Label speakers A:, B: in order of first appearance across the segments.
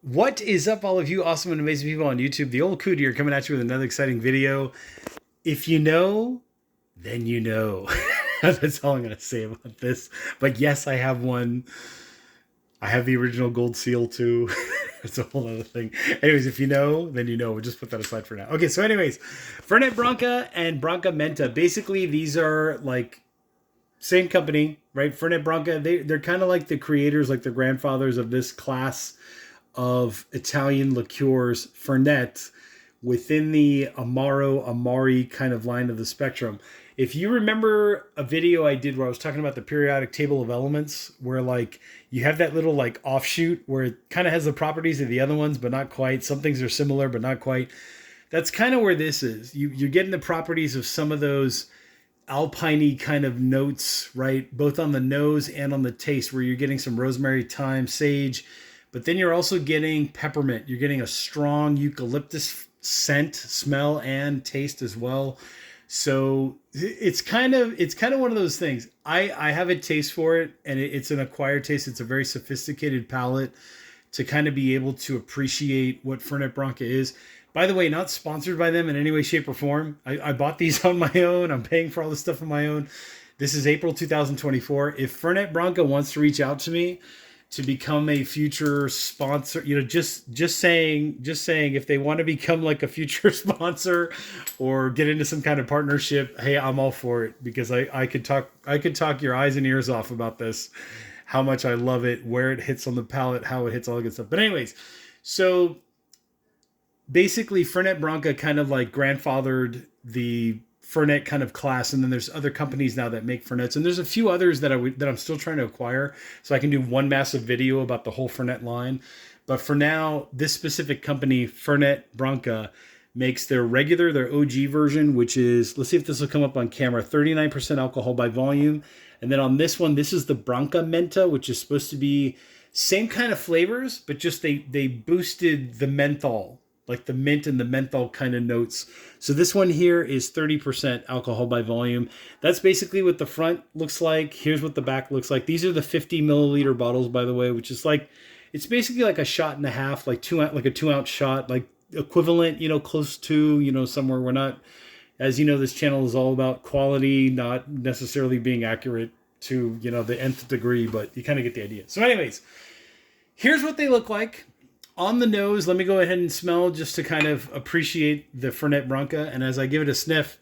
A: What is up, all of you awesome and amazing people on YouTube? The old Coot here coming at you with another exciting video. If you know, then you know. That's all I'm going to say about this. But yes, I have one. I have the original gold seal too. It's a whole other thing. Anyways, if you know, then you know. We'll just put that aside for now. Okay, so anyways, Fernet Branca and Branca Menta. Basically, these are like same company, right? Fernet Branca, they're kind of like the creators, like the grandfathers of this class of Italian liqueurs, Fernet, within the Amaro, Amari kind of line of the spectrum. If you remember a video I did where I was talking about the periodic table of elements, where like you have that little like offshoot where it kind of has the properties of the other ones, but not quite. Some things are similar, but not quite. That's kind of where this is. You're getting the properties of some of those alpiney kind of notes, right? Both on the nose and on the taste, where you're getting some rosemary, thyme, sage, but then you're also getting peppermint. You're getting a strong eucalyptus scent, smell, and taste as well. So it's kind of one of those things. I have a taste for it, and it's an acquired taste. It's a very sophisticated palate to kind of be able to appreciate what Fernet Branca is. By the way, not sponsored by them in any way, shape, or form. I bought these on my own. I'm paying for all this stuff on my own. This is April 2024. If Fernet Branca wants to reach out to me to become a future sponsor, just saying if they want to become like a future sponsor or get into some kind of partnership, hey, I'm all for it, because I could talk your eyes and ears off about this, how much I love it, where it hits on the palate, how it hits, all the good stuff. But anyways, so basically Fernet Branca kind of like grandfathered the Fernet kind of class, and then there's other companies now that make Fernets, and there's a few others that I'm still trying to acquire, so I can do one massive video about the whole Fernet line. But for now, this specific company, Fernet Branca, makes their OG version, which is, let's see if this will come up on camera, 39% alcohol by volume. And then on this one, this is the Branca Menta, which is supposed to be same kind of flavors, but just they boosted the menthol, like the mint and the menthol kind of notes. So this one here is 30% alcohol by volume. That's basically what the front looks like. Here's what the back looks like. These are the 50 milliliter bottles, by the way, which is like, it's basically like a shot and a half, like a 2 ounce shot, like equivalent, close to, somewhere. We're not, as you know, this channel is all about quality, not necessarily being accurate to, the nth degree, but you kind of get the idea. So anyways, here's what they look like. On the nose, let me go ahead and smell just to kind of appreciate the Fernet Branca. And as I give it a sniff,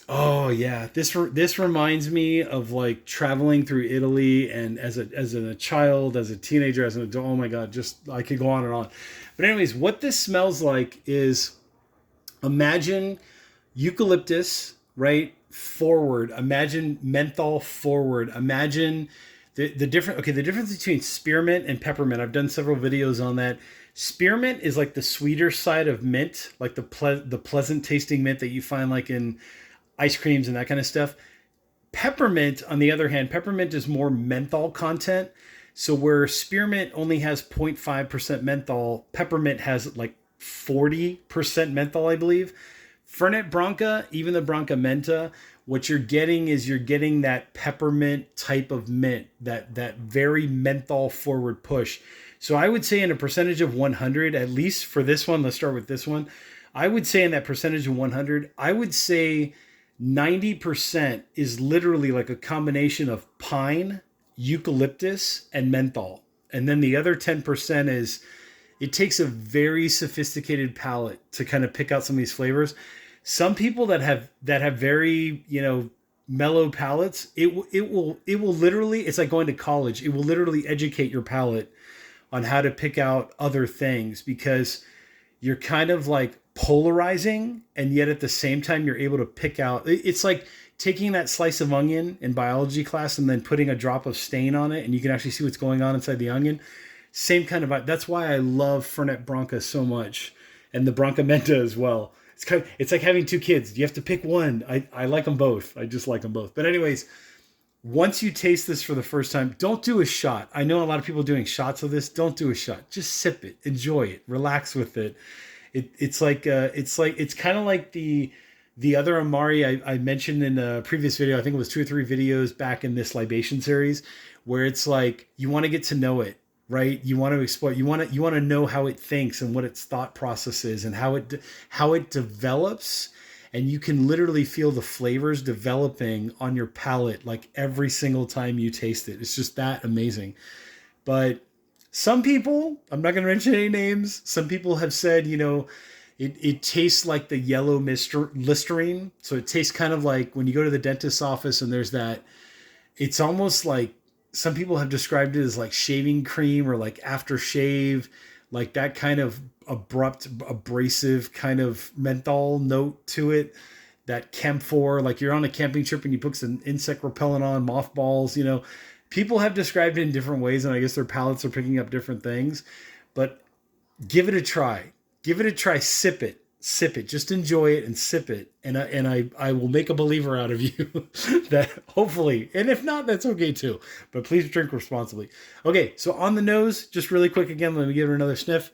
A: oh yeah, this reminds me of like traveling through Italy, and as a child, as a teenager, as an adult. Oh my God, just I could go on and on. But anyways, what this smells like is, imagine eucalyptus, right? Forward. Imagine menthol forward. Imagine the difference between spearmint and peppermint. I've done several videos on that. Spearmint is like the sweeter side of mint, like the pleasant tasting mint that you find like in ice creams and that kind of stuff. Peppermint, on the other hand, peppermint is more menthol content. So where spearmint only has 0.5% menthol, peppermint has like 40% menthol, I believe. Fernet Branca, even the Branca Menta, what you're getting is that peppermint type of mint, that very menthol forward push. So I would say in a percentage of 100, at least for this one, let's start with this one. I would say in that percentage of 100, I would say 90% is literally like a combination of pine, eucalyptus, and menthol. And then the other 10% is, it takes a very sophisticated palate to kind of pick out some of these flavors. Some people that have very, mellow palates, it will literally, it's like going to college. It will literally educate your palate on how to pick out other things, because you're kind of like polarizing, and yet at the same time you're able to pick out. It's like taking that slice of onion in biology class and then putting a drop of stain on it, and you can actually see what's going on inside the onion. Same kind of, that's why I love Fernet Branca so much, and the Branca Menta as well. It's like having two kids. You have to pick one. I like them both. I just like them both. But anyways, once you taste this for the first time, don't do a shot. I know a lot of people doing shots of this. Don't do a shot. Just sip it. Enjoy it. Relax with it. It's kind of like the other Amari I mentioned in a previous video. I think it was 2 or 3 videos back in this libation series, where it's like you want to get to know it, right? You want to explore, you want to know how it thinks and what its thought process is and how it develops. And you can literally feel the flavors developing on your palate like every single time you taste it. It's just that amazing. But some people, I'm not going to mention any names, some people have said, it tastes like the yellow Listerine. So it tastes kind of like when you go to the dentist's office and there's that, it's almost like, some people have described it as like shaving cream or like aftershave, like that kind of abrupt, abrasive kind of menthol note to it. That camphor, like you're on a camping trip and you put some insect repellent on, mothballs, people have described it in different ways, and I guess their palates are picking up different things. But give it a try. Give it a try. Sip it. Just enjoy it and sip it. And I will make a believer out of you that hopefully, and if not, that's okay too. But please drink responsibly. Okay, so on the nose, just really quick again, let me give it another sniff.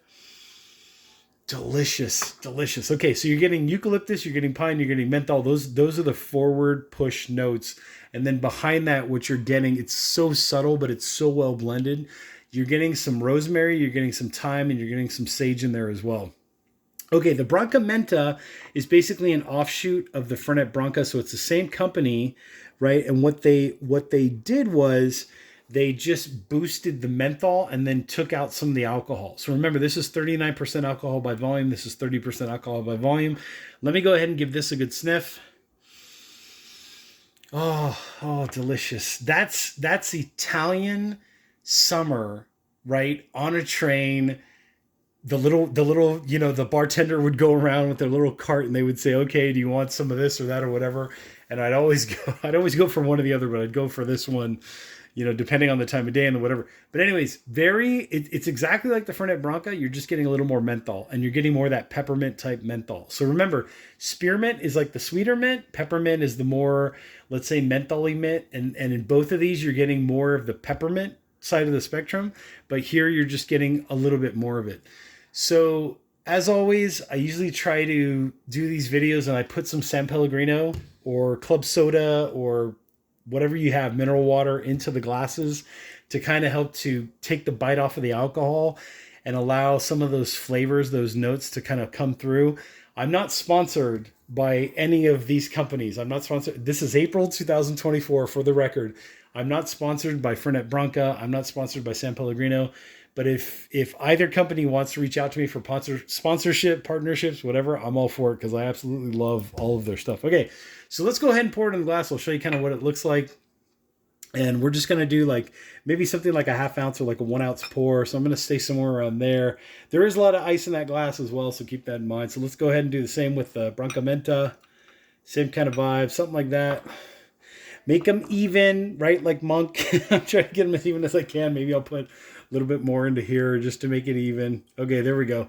A: Delicious. Okay, so you're getting eucalyptus, you're getting pine, you're getting menthol. Those are the forward push notes. And then behind that, what you're getting, it's so subtle, but it's so well blended. You're getting some rosemary, you're getting some thyme, and you're getting some sage in there as well. Okay, the Branca Menta is basically an offshoot of the Fernet Branca, so it's the same company, right? And what they did was they just boosted the menthol and then took out some of the alcohol. So remember, this is 39% alcohol by volume. This is 30% alcohol by volume. Let me go ahead and give this a good sniff. Oh, delicious. That's Italian summer, right? On a train. The little, the bartender would go around with their little cart and they would say, okay, do you want some of this or that or whatever? And I'd always go for one or the other, but I'd go for this one, depending on the time of day and the whatever. But anyways, it's exactly like the Fernet Branca. You're just getting a little more menthol and you're getting more of that peppermint type menthol. So remember, spearmint is like the sweeter mint. Peppermint is the more, let's say, mentholy mint. And in both of these, you're getting more of the peppermint side of the spectrum. But here you're just getting a little bit more of it. So as always, I usually try to do these videos and I put some San Pellegrino or club soda or whatever you have, mineral water, into the glasses to kind of help to take the bite off of the alcohol and allow some of those flavors, those notes to kind of come through. I'm not sponsored by any of these companies. I'm not sponsored. This is April 2024 for the record. I'm not sponsored by Fernet Branca. I'm not sponsored by San Pellegrino. But if either company wants to reach out to me for sponsorship, partnerships, whatever, I'm all for it because I absolutely love all of their stuff. Okay, so let's go ahead and pour it in the glass. I'll show you kind of what it looks like. And we're just going to do like maybe something like a half ounce or like a 1 ounce pour. So I'm going to stay somewhere around there. There is a lot of ice in that glass as well, so keep that in mind. So let's go ahead and do the same with the Branca Menta. Same kind of vibe, something like that. Make them even, right? Like Monk. I'm trying to get them as even as I can. Maybe I'll put a little bit more into here just to make it even. Okay, there we go.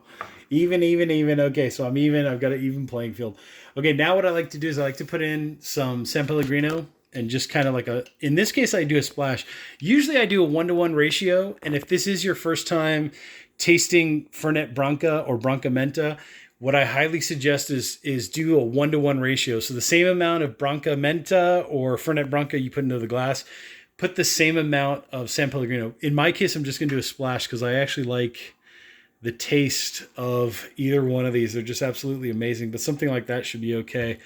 A: Even. Okay, so I'm even. I've got an even playing field. Okay, now what I like to do is I like to put in some San Pellegrino and just kind of like in this case, I do a splash. Usually I do a 1-to-1 ratio. And if this is your first time tasting Fernet Branca or Branca Menta, what I highly suggest is do a 1-to-1 ratio. So the same amount of Branca Menta or Fernet Branca you put into the glass, put the same amount of San Pellegrino. In my case, I'm just going to do a splash because I actually like the taste of either one of these. They're just absolutely amazing, but something like that should be okay.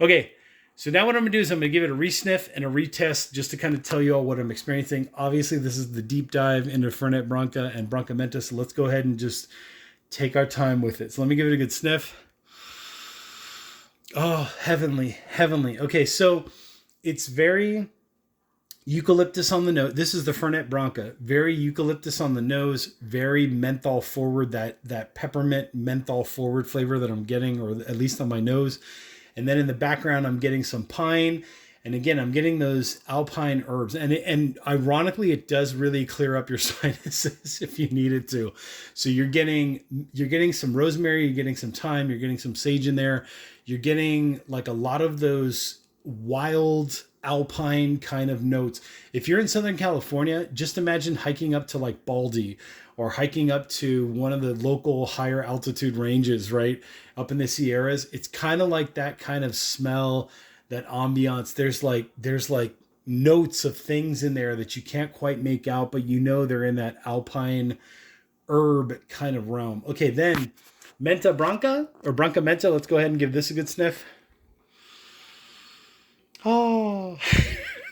A: Okay, so now what I'm going to do is I'm going to give it a re-sniff and a retest just to kind of tell you all what I'm experiencing. Obviously, this is the deep dive into Fernet Branca and Branca Menta, so let's go ahead and just take our time with it. So let me give it a good sniff. Oh, heavenly. Okay, so it's very eucalyptus on the nose. This is the Fernet Branca. Very eucalyptus on the nose, very menthol forward, that peppermint menthol forward flavor that I'm getting, or at least on my nose. And then in the background, I'm getting some pine. And again, I'm getting those alpine herbs. And ironically, it does really clear up your sinuses if you need it to. So you're getting some rosemary, you're getting some thyme, you're getting some sage in there. You're getting like a lot of those wild alpine kind of notes. If you're in Southern California, just imagine hiking up to like Baldy or hiking up to one of the local higher altitude ranges, right? Up in the Sierras. It's kind of like that kind of smell, that ambiance. There's like notes of things in there that you can't quite make out, but you know they're in that alpine herb kind of realm. Okay, then Menta Branca or Branca Menta. Let's go ahead and give this a good sniff. Oh,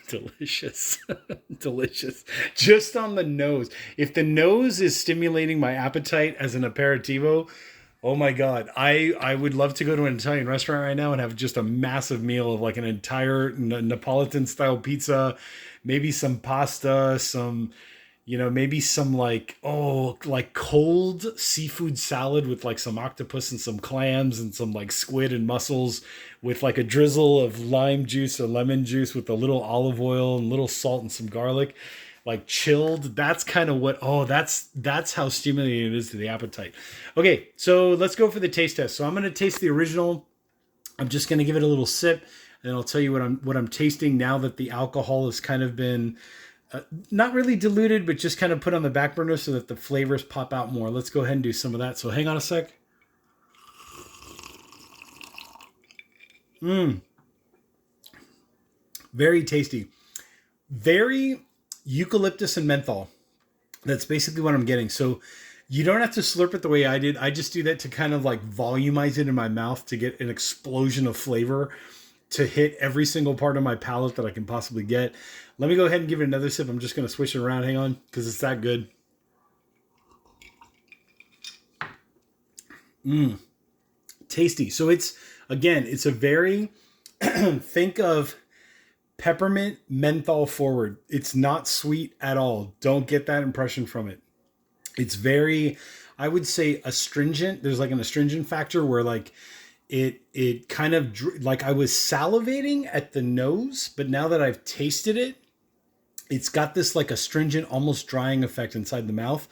A: delicious. Delicious. Just on the nose. If the nose is stimulating my appetite as an aperitivo, oh my God. I would love to go to an Italian restaurant right now and have just a massive meal of like an entire Neapolitan style pizza, maybe some pasta, some, maybe some like cold seafood salad with like some octopus and some clams and some like squid and mussels with like a drizzle of lime juice or lemon juice with a little olive oil and a little salt and some garlic, like chilled. That's kind of what, that's how stimulating it is to the appetite. Okay, so let's go for the taste test. So I'm going to taste the original. I'm just going to give it a little sip and I'll tell you what I'm tasting now that the alcohol has kind of been not really diluted, but just kind of put on the back burner so that the flavors pop out more. Let's go ahead and do some of that. So hang on a sec. Very tasty. Very eucalyptus and menthol. That's basically what I'm getting. So you don't have to slurp it the way I did. I just do that to kind of like volumize it in my mouth to get an explosion of flavor to hit every single part of my palate that I can possibly get. Let me go ahead and give it another sip. I'm just going to switch it around. Hang on, because it's that good. Tasty. So it's a very, think of peppermint menthol forward. It's not sweet at all. Don't get that impression from it. It's very, I would say, astringent. There's like an astringent factor where like it kind of like I was salivating at the nose, but now that I've tasted it, it's got this like astringent, almost drying effect inside the mouth.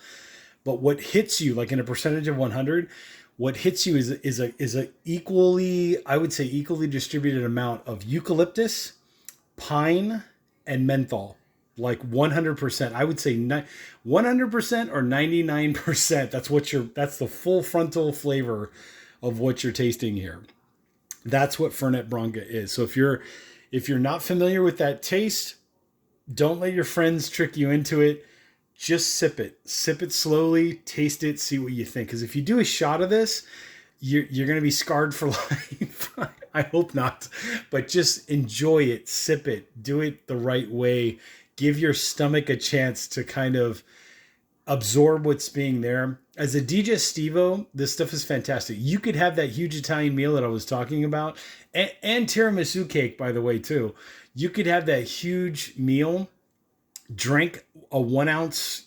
A: But what hits you, like in a percentage of 100, what hits you is a equally, I would say, equally distributed amount of eucalyptus, pine, and menthol. Like 100%. I would say 100% or 99%. That's the full frontal flavor of what you're tasting here. That's what Fernet Branca is. So if you're not familiar with that taste, don't let your friends trick you into it. Just sip it. Sip it slowly, taste it, see what you think. Because if you do a shot of this, you're going to be scarred for life. I hope not. But just enjoy it, sip it, do it the right way. Give your stomach a chance to kind of absorb what's being there. As a digestivo, this stuff is fantastic. You could have that huge Italian meal that I was talking about, and tiramisu cake, by the way, too. You could have that huge meal, drink a 1 ounce,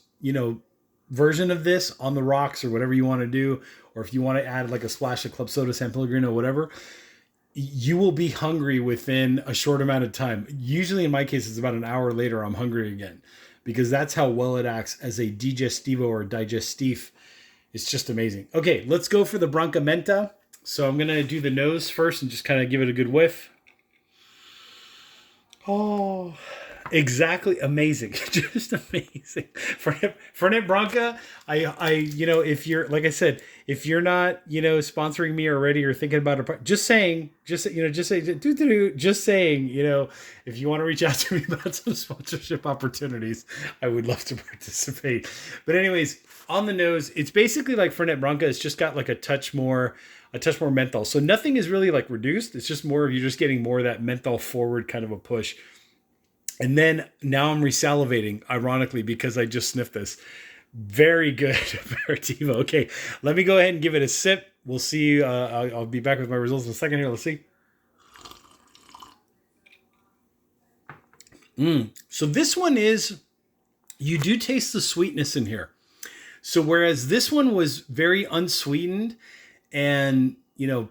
A: version of this on the rocks or whatever you want to do, or if you want to add like a splash of Club Soda, San Pellegrino, whatever. You will be hungry within a short amount of time. Usually in my case, it's about an hour later, I'm hungry again, because that's how well it acts as a digestivo or digestif. It's just amazing. Okay, let's go for the Branca Menta. So I'm going to do the nose first and just kind of give it a good whiff. Oh, exactly. Amazing. Just amazing. Fernet Branca, if you're, like I said, if you're not, sponsoring me already or thinking about it, just saying, if you want to reach out to me about some sponsorship opportunities, I would love to participate. But anyways, on the nose, it's basically like Fernet Branca. It's just got like a touch more menthol. So nothing is really like reduced. It's just more of, you're just getting more of that menthol forward kind of a push. And then now I'm resalivating, ironically, because I just sniffed this. Very good aperitivo. Okay, let me go ahead and give it a sip. We'll see. I'll be back with my results in a second here. Let's see. So this one is, you do taste the sweetness in here. So whereas this one was very unsweetened and,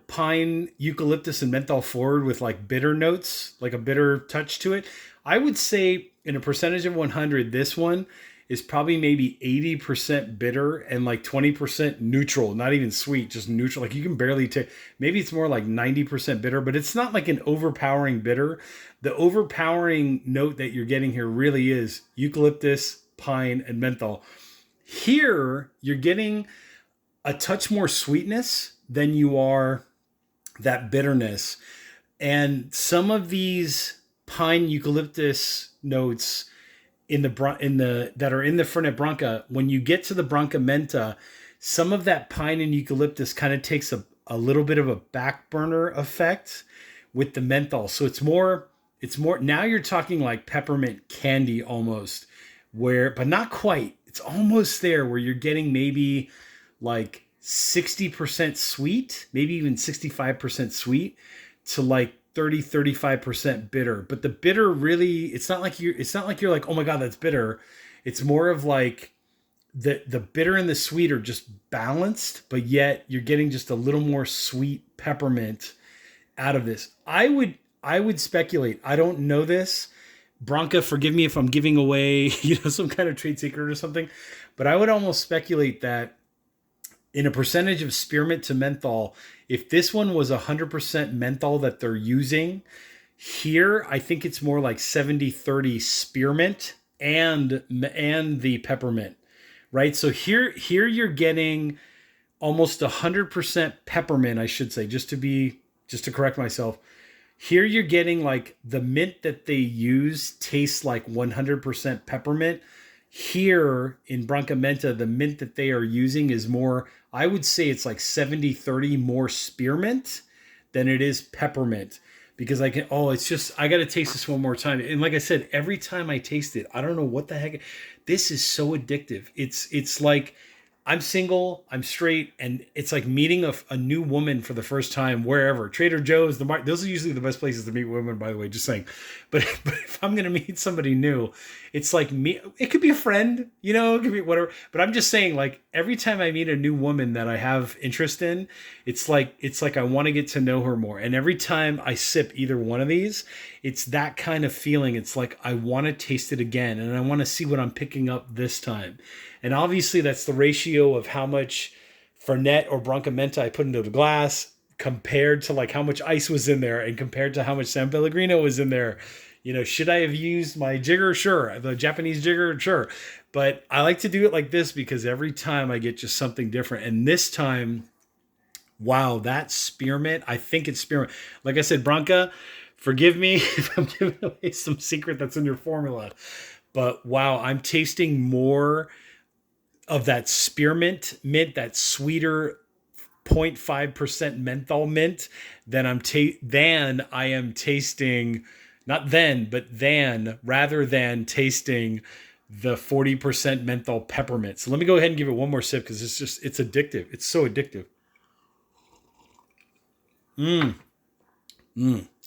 A: pine, eucalyptus, and menthol forward with like bitter notes, like a bitter touch to it, I would say in a percentage of 100, this one is probably maybe 80% bitter and like 20% neutral, not even sweet, just neutral. Like you can barely take, maybe it's more like 90% bitter, but it's not like an overpowering bitter. The overpowering note that you're getting here really is eucalyptus, pine, and menthol. Here, you're getting a touch more sweetness than you are that bitterness. And some of these pine eucalyptus notes in the that are in the Fernet Branca. When you get to the Branca Menta, some of that pine and eucalyptus kind of takes a little bit of a back burner effect with the menthol. So it's more now you're talking like peppermint candy almost, but not quite. It's almost there where you're getting maybe like 60% sweet, maybe even 65% sweet to like 35% bitter. But the bitter really, it's not like you're like, oh my God, that's bitter. It's more of like the bitter and the sweet are just balanced, but yet you're getting just a little more sweet peppermint out of this. I would speculate. I don't know this. Branca, forgive me if I'm giving away, some kind of trade secret or something, but I would almost speculate that in a percentage of spearmint to menthol, if this one was 100% menthol that they're using, here I think it's more like 70-30 spearmint and the peppermint, right? So here you're getting almost 100% peppermint, I should say, just to correct myself. Here you're getting like the mint that they use tastes like 100% peppermint. Here in Branca Menta, the mint that they are using is more, I would say it's like 70-30 more spearmint than it is peppermint. Because I got to taste this one more time. And like I said, every time I taste it, I don't know what the heck. This is so addictive. It's like, I'm single, I'm straight, and it's like meeting a new woman for the first time wherever. Trader Joe's, those are usually the best places to meet women, by the way, just saying. But if I'm going to meet somebody new, it's like it could be a friend, it could be whatever. But I'm just saying, like, every time I meet a new woman that I have interest in, it's like I want to get to know her more. And every time I sip either one of these, it's that kind of feeling. It's like I want to taste it again, and I want to see what I'm picking up this time. And obviously that's the ratio of how much Fernet or Branca Menta I put into the glass compared to like how much ice was in there and compared to how much San Pellegrino was in there. Should I have used my jigger? Sure. The Japanese jigger? Sure. But I like to do it like this because every time I get just something different. And this time, wow, that spearmint, I think it's spearmint. Like I said, Branca, forgive me if I'm giving away some secret that's in your formula. But wow, I'm tasting more of that spearmint mint, that sweeter 0.5% menthol mint than I am tasting, rather than tasting the 40% menthol peppermint. So let me go ahead and give it one more sip because it's addictive. It's so addictive.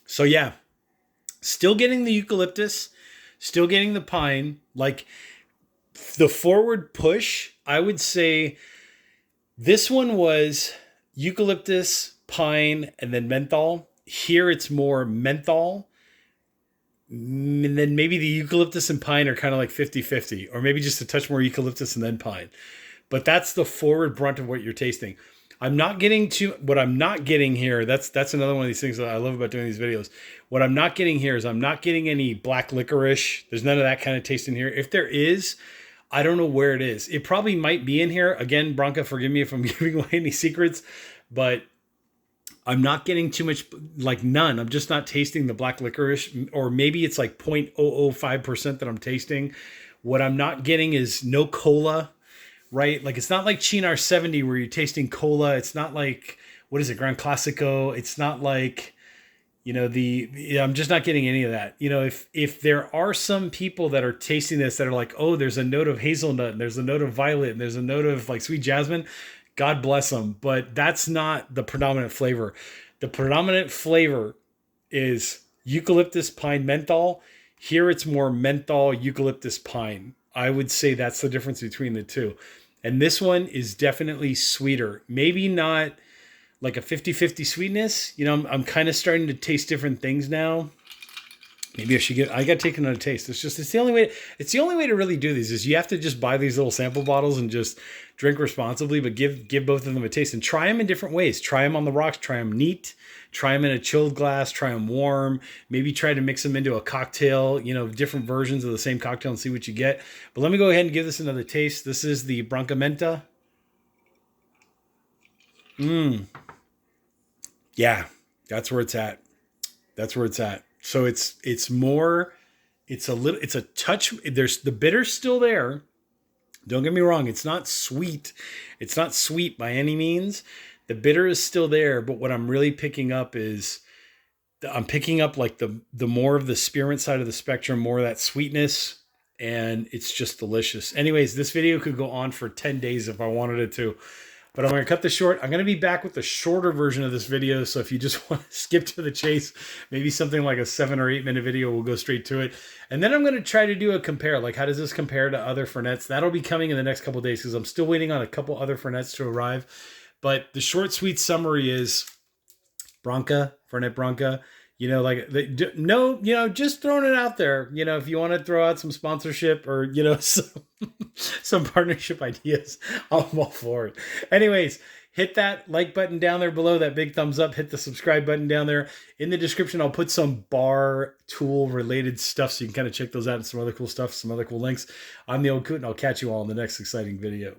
A: So yeah, still getting the eucalyptus, still getting the pine, like the forward push. I would say this one was eucalyptus, pine, and then menthol. Here it's more menthol. And then maybe the eucalyptus and pine are kind of like 50-50, or maybe just a touch more eucalyptus and then pine. But that's the forward brunt of what you're tasting. What I'm not getting here, that's another one of these things that I love about doing these videos. What I'm not getting here is I'm not getting any black licorice. There's none of that kind of taste in here. If there is, I don't know where it is. It probably might be in here. Again, Branca, forgive me if I'm giving away any secrets, but I'm not getting too much, like none. I'm just not tasting the black licorice, or maybe it's like 0.005% that I'm tasting. What I'm not getting is no cola, right? Like it's not like Chinar 70 where you're tasting cola. It's not like, what is it, Gran Classico? It's not like, I'm just not getting any of that. If there are some people that are tasting this that are like, oh, there's a note of hazelnut, and there's a note of violet, and there's a note of like sweet jasmine, God bless them. But that's not the predominant flavor. The predominant flavor is eucalyptus, pine, menthol. Here it's more menthol, eucalyptus, pine. I would say that's the difference between the two. And this one is definitely sweeter. Maybe not like a 50-50 sweetness. I'm kind of starting to taste different things now. Maybe I got to take another taste. It's the only way to really do these is you have to just buy these little sample bottles and just drink responsibly, but give both of them a taste and try them in different ways. Try them on the rocks, try them neat, try them in a chilled glass, try them warm, maybe try to mix them into a cocktail, different versions of the same cocktail and see what you get. But let me go ahead and give this another taste. This is the Branca Menta. Yeah, that's where it's at. So it's more, it's a touch. There's the bitter's still there. Don't get me wrong. It's not sweet. It's not sweet by any means. The bitter is still there, but what I'm really picking up is I'm picking up like the more of the spearmint side of the spectrum, more of that sweetness, and it's just delicious. Anyways, this video could go on for 10 days if I wanted it to, but I'm going to cut this short. I'm going to be back with the shorter version of this video, so if you just want to skip to the chase, maybe something like a 7 or 8 minute video, we'll go straight to it. And then I'm going to try to do a compare, like how does this compare to other Fernets? That'll be coming in the next couple of days because I'm still waiting on a couple other Fernets to arrive. But the short, sweet summary is Branca, Fernet Branca, you know, like no, you know, just throwing it out there. You know, if you want to throw out some sponsorship or, you know, some partnership ideas, I'm all for it. Anyways, hit that like button down there below, that big thumbs up, hit the subscribe button down there. In the description, I'll put some bar tool related stuff so you can kind of check those out and some other cool stuff, some other cool links. I'm the Old Coot, and I'll catch you all in the next exciting video.